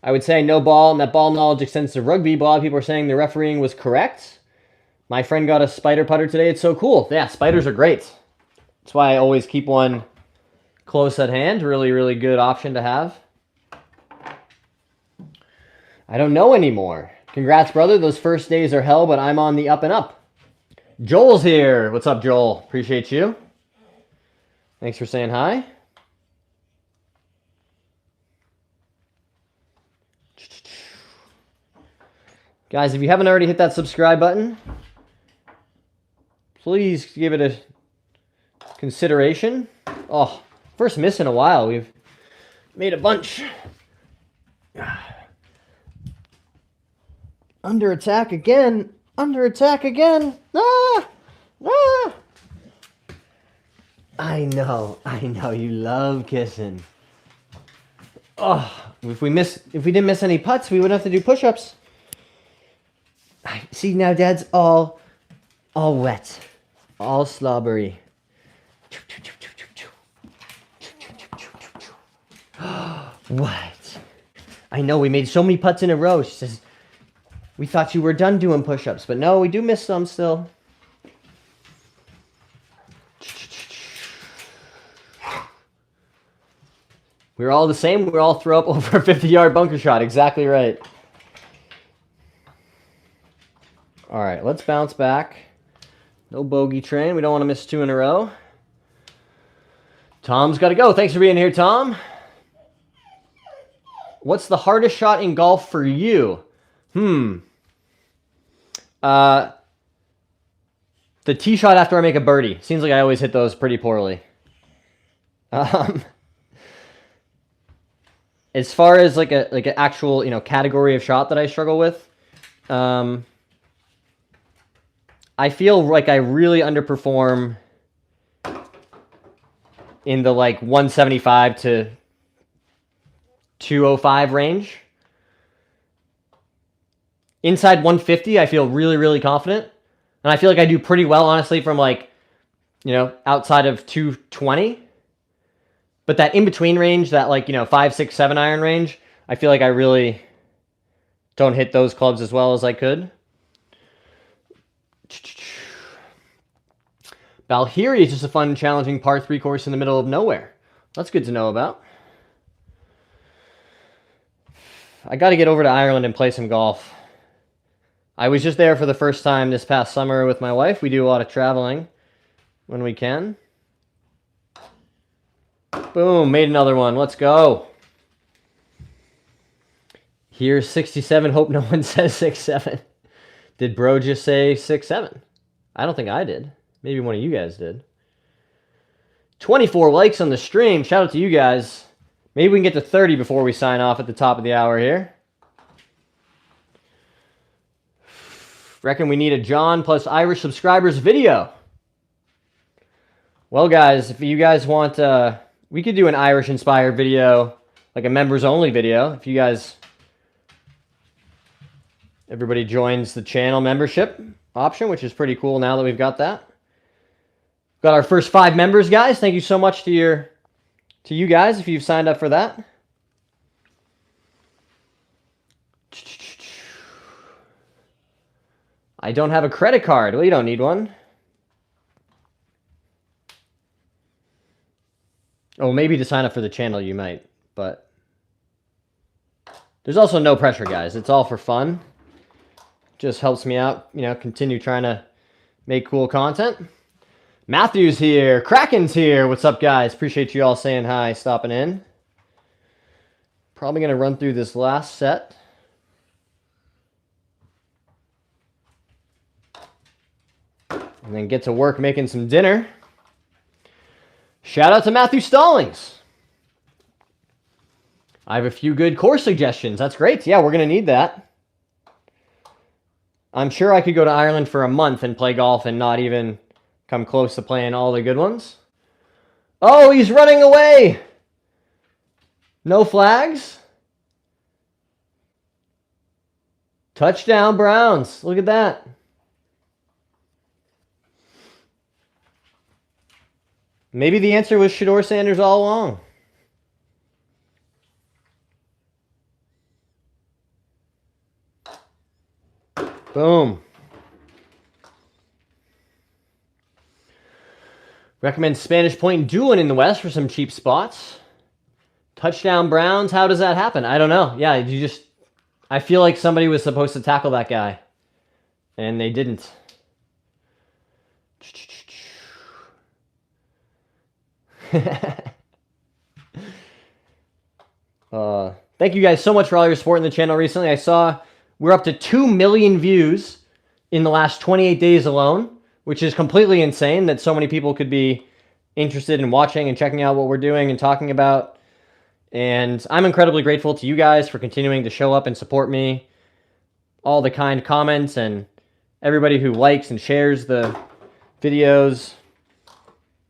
I would say no ball, and that ball knowledge extends to rugby. But a lot of people are saying the refereeing was correct. My friend got a spider putter today. It's so cool. Yeah, spiders are great. That's why I always keep one close at hand. Really, really good option to have. I don't know anymore. Congrats, brother. Those first days are hell, but I'm on the up and up. Joel's here. What's up, Joel? Appreciate you. Thanks for saying hi. Guys, if you haven't already hit that subscribe button, please give it a consideration. Oh, first miss in a while. We've made a bunch. Under attack again. Under attack again. Ah! Ah! I know. You love kissing. Oh, if we didn't miss any putts, we wouldn't have to do push-ups. See, now Dad's all wet. All slobbery. What? I know, we made so many putts in a row. She says, we thought you were done doing push-ups, but no, we do miss some still. We're all the same. We're all throw up over a 50-yard bunker shot. Exactly right. All right, let's bounce back. No bogey train. We don't want to miss 2 in a row. Tom's got to go. Thanks for being here, Tom. What's the hardest shot in golf for you? The tee shot after I make a birdie. Seems like I always hit those pretty poorly. As far as like an actual, category of shot that I struggle with, I feel like I really underperform in the 175 to 205 range. Inside 150, I feel really, really confident. And I feel like I do pretty well, honestly, from outside of 220. But that in-between range, that 5, 6, 7 iron range, I feel like I really don't hit those clubs as well as I could. Balhiri is just a fun, challenging par 3 course in the middle of nowhere. That's good to know about. I got to get over to Ireland and play some golf. I was just there for the first time this past summer with my wife. We do a lot of traveling when we can. Boom, made another one. Let's go. Here's 67. Hope no one says 6-7. Did bro just say 6-7? I don't think I did. Maybe one of you guys did. 24 likes on the stream. Shout out to you guys. Maybe we can get to 30 before we sign off at the top of the hour here. Reckon we need a John plus Irish subscribers video. Well, guys, if you guys want, we could do an Irish-inspired video, like a members-only video. If you guys, everybody joins the channel membership option, which is pretty cool now that we've got that. Got our first 5 members, guys. Thank you so much to your to you guys if you've signed up for that. I don't have a credit card. Well, you don't need one. Oh, maybe to sign up for the channel you might, but there's also no pressure, guys. It's all for fun. Just helps me out, you know, continue trying to make cool content. Matthew's here. Kraken's here. What's up, guys? Appreciate you all saying hi, stopping in. Probably going to run through this last set. And then get to work making some dinner. Shout out to Matthew Stallings. I have a few good course suggestions. That's great. Yeah, we're going to need that. I'm sure I could go to Ireland for a month and play golf and not even come close to playing all the good ones. Oh, he's running away. No flags. Touchdown, Browns. Look at that. Maybe the answer was Shedeur Sanders all along. Boom. Recommend Spanish Point Doolin in the West for some cheap spots. Touchdown Browns. How does that happen? I don't know. Yeah, I feel like somebody was supposed to tackle that guy, and they didn't. Thank you guys so much for all your support in the channel recently. I saw we're up to 2 million views in the last 28 days alone, which is completely insane that so many people could be interested in watching and checking out what we're doing and talking about. And I'm incredibly grateful to you guys for continuing to show up and support me. All the kind comments and everybody who likes and shares the videos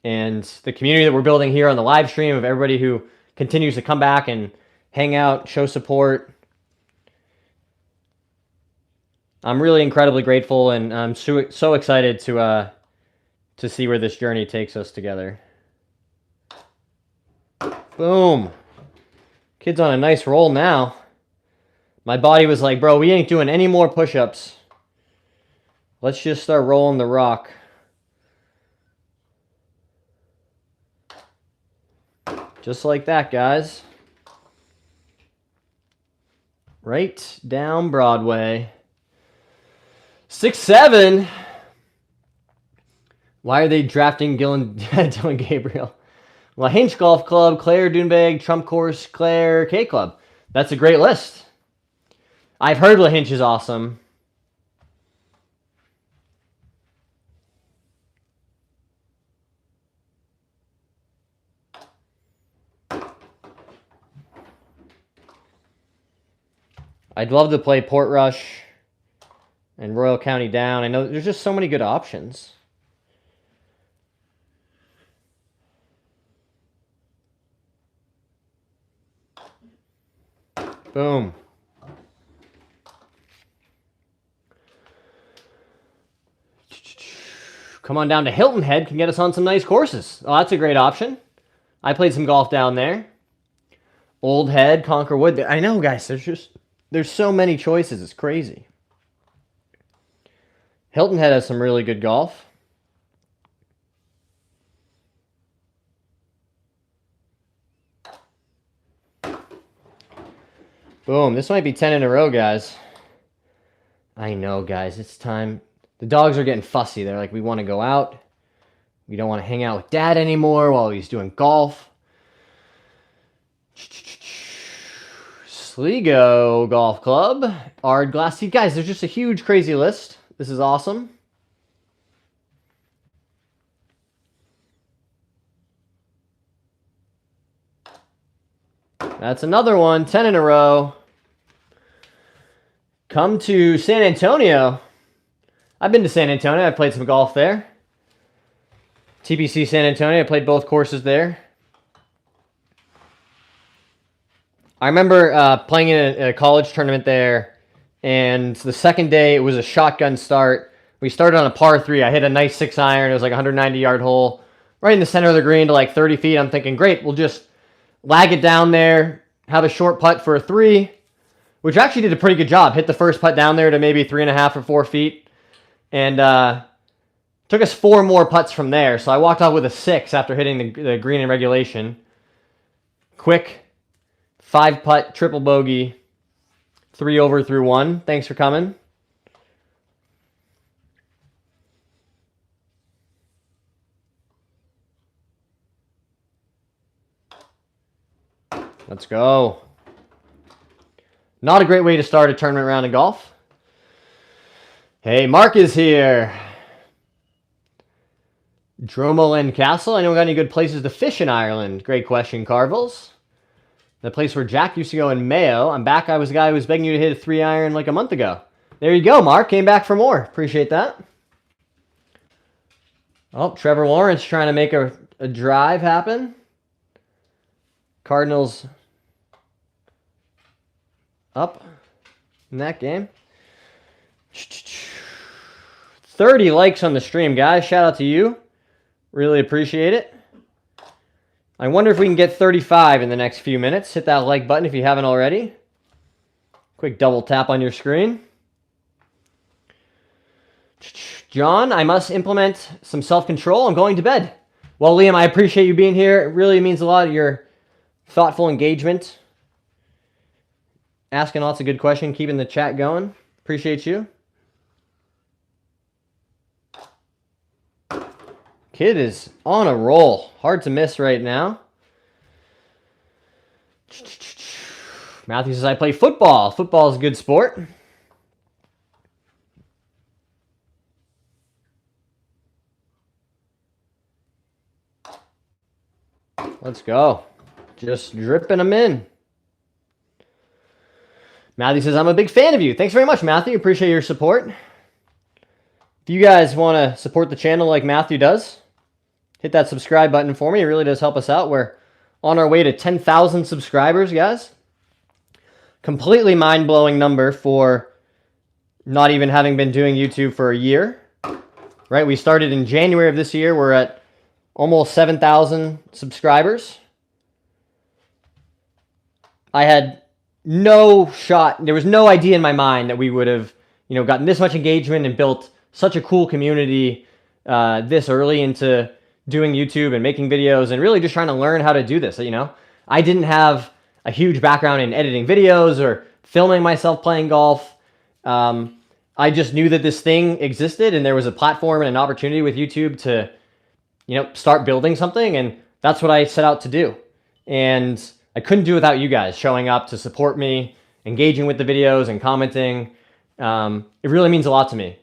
and the community that we're building here on the live stream of everybody who continues to come back and hang out, show support. I'm really incredibly grateful, and I'm so excited to see where this journey takes us together. Boom. Kid's on a nice roll now. My body was like, bro, we ain't doing any more push-ups. Let's just start rolling the rock. Just like that, guys. Right down Broadway. 6-7. Why are they drafting Dylan Gabriel? La Hinch Golf Club, Claire Dunebag, Trump Course, Claire K Club. That's a great list. I've heard La Hinch is awesome. I'd love to play Portrush and Royal County Down. I know there's just so many good options. Boom. Come on down to Hilton Head, can get us on some nice courses. Oh, that's a great option. I played some golf down there. Old Head, Conquer Wood. I know, guys, there's so many choices. It's crazy. Hilton Head has some really good golf. Boom. This might be 10 in a row, guys. I know, guys. It's time. The dogs are getting fussy. They're like, we want to go out. We don't want to hang out with Dad anymore while he's doing golf. Sligo Golf Club. Ard Glassy. Guys, there's just a huge, crazy list. This is awesome. That's another one. 10 in a row. Come to San Antonio. I've been to San Antonio. I've played some golf there. TPC San Antonio. I played both courses there. I remember playing in a college tournament there, and the second day it was a shotgun start. We started on a par 3. I hit a nice 6-iron. It was like a 190-yard hole right in the center of the green to like 30 feet. I'm thinking, great, we'll just lag it down there, have a short putt for a 3, which actually did a pretty good job. Hit the first putt down there to maybe 3.5 or 4 feet. And took us 4 more putts from there. So I walked off with a 6 after hitting the green in regulation. Quick 5-putt, triple bogey, 3 over through 1. Thanks for coming. Let's go. Not a great way to start a tournament round of golf. Hey, Mark is here. Dromoland Castle. I know we got any good places to fish in Ireland. Great question, Carvels. The place where Jack used to go in Mayo. I'm back. I was the guy who was begging you to hit a 3-iron like a month ago. There you go, Mark. Came back for more. Appreciate that. Oh, Trevor Lawrence trying to make a drive happen. Cardinals up in that game. 30 likes on the stream, guys. Shout out to you. Really appreciate it. I wonder if we can get 35 in the next few minutes. Hit that like button if you haven't already. Quick double tap on your screen. John, I must implement some self-control. I'm going to bed. Well, Liam, I appreciate you being here. It really means a lot of your thoughtful engagement. Asking lots of good questions, keeping the chat going. Appreciate you. Kid is on a roll. Hard to miss right now. Matthew says, I play football. Football is a good sport. Let's go. Just dripping them in. Matthew says, I'm a big fan of you. Thanks very much, Matthew. Appreciate your support. If you guys want to support the channel like Matthew does, hit that subscribe button for me. It really does help us out. We're on our way to 10,000 subscribers, guys. Completely mind-blowing number for not even having been doing YouTube for a year. Right? We started in January of this year. We're at almost 7,000 subscribers. I had no shot. There was no idea in my mind that we would have, gotten this much engagement and built such a cool community this early into doing YouTube and making videos and really just trying to learn how to do this. I didn't have a huge background in editing videos or filming myself playing golf. I just knew that this thing existed and there was a platform and an opportunity with YouTube to, start building something. And that's what I set out to do. And I couldn't do it without you guys showing up to support me, engaging with the videos and commenting. It really means a lot to me.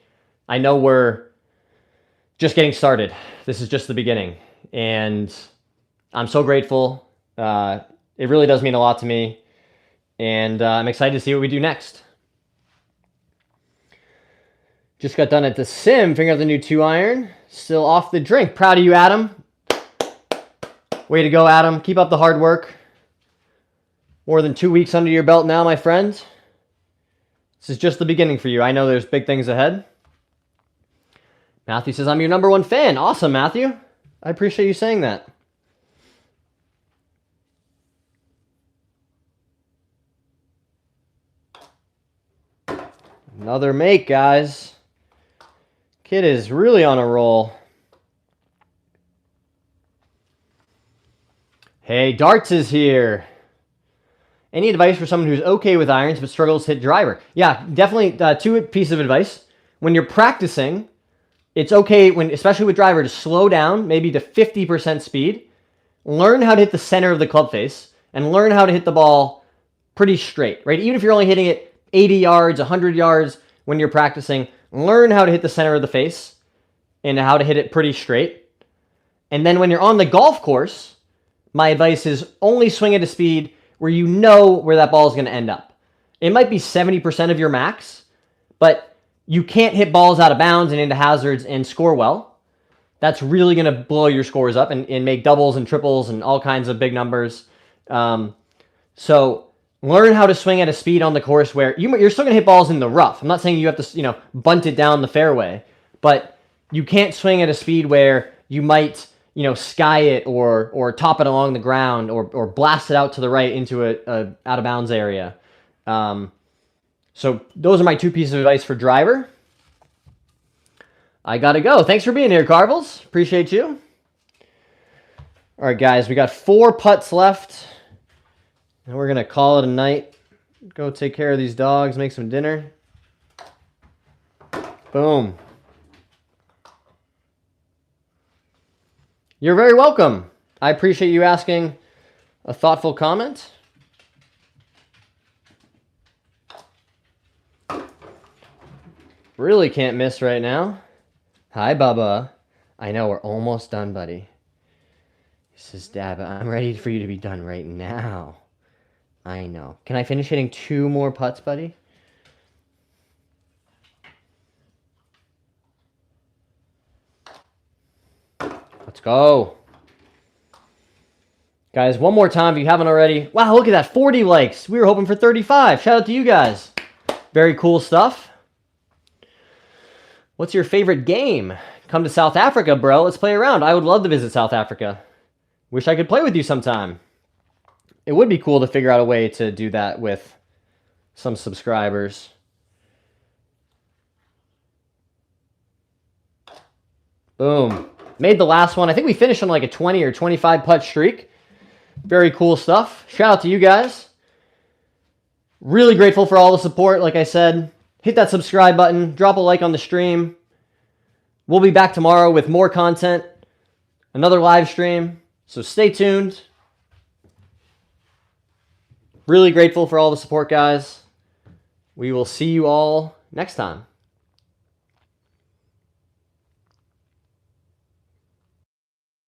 I know we're just getting started. This is just the beginning. And I'm so grateful. It really does mean a lot to me. And I'm excited to see what we do next. Just got done at the sim, figuring out the new 2-iron. Still off the drink. Proud of you, Adam. Way to go, Adam. Keep up the hard work. More than 2 weeks under your belt now, my friend. This is just the beginning for you. I know there's big things ahead. Matthew says, I'm your #1 fan. Awesome, Matthew. I appreciate you saying that. Another make, guys. Kid is really on a roll. Hey, Darts is here. Any advice for someone who's okay with irons but struggles to hit driver? Yeah, definitely 2 pieces of advice. When you're practicing, it's okay, especially with driver, to slow down, maybe to 50% speed. Learn how to hit the center of the club face and learn how to hit the ball pretty straight, right? Even if you're only hitting it 80 yards, 100 yards when you're practicing, learn how to hit the center of the face and how to hit it pretty straight. And then when you're on the golf course, my advice is only swing at a speed where you know where that ball is going to end up. It might be 70% of your max, but you can't hit balls out of bounds and into hazards and score well. That's really going to blow your scores up and make doubles and triples and all kinds of big numbers. So learn how to swing at a speed on the course where you're still going to hit balls in the rough. I'm not saying you have to, bunt it down the fairway, but you can't swing at a speed where you might, you know, sky it or top it along the ground or blast it out to the right into a out of bounds area. So those are my 2 pieces of advice for driver. I gotta go. Thanks for being here, Carvels. Appreciate you. All right, guys, we got 4 putts left, and we're gonna call it a night. Go take care of these dogs, make some dinner. Boom. You're very welcome. I appreciate you asking a thoughtful comment. Really can't miss right now. Hi, Bubba. I know, we're almost done, buddy. He says, Dad, I'm ready for you to be done right now. I know. Can I finish hitting 2 more putts, buddy? Let's go. Guys, one more time if you haven't already. Wow, look at that. 40 likes. We were hoping for 35. Shout out to you guys. Very cool stuff. What's your favorite game? Come to South Africa, bro. Let's play around. I would love to visit South Africa. Wish I could play with you sometime. It would be cool to figure out a way to do that with some subscribers. Boom. Made the last one. I think we finished on like a 20 or 25 putt streak. Very cool stuff. Shout out to you guys. Really grateful for all the support. Like I said, hit that subscribe button. Drop a like on the stream. We'll be back tomorrow with more content. Another live stream. So stay tuned. Really grateful for all the support, guys. We will see you all next time.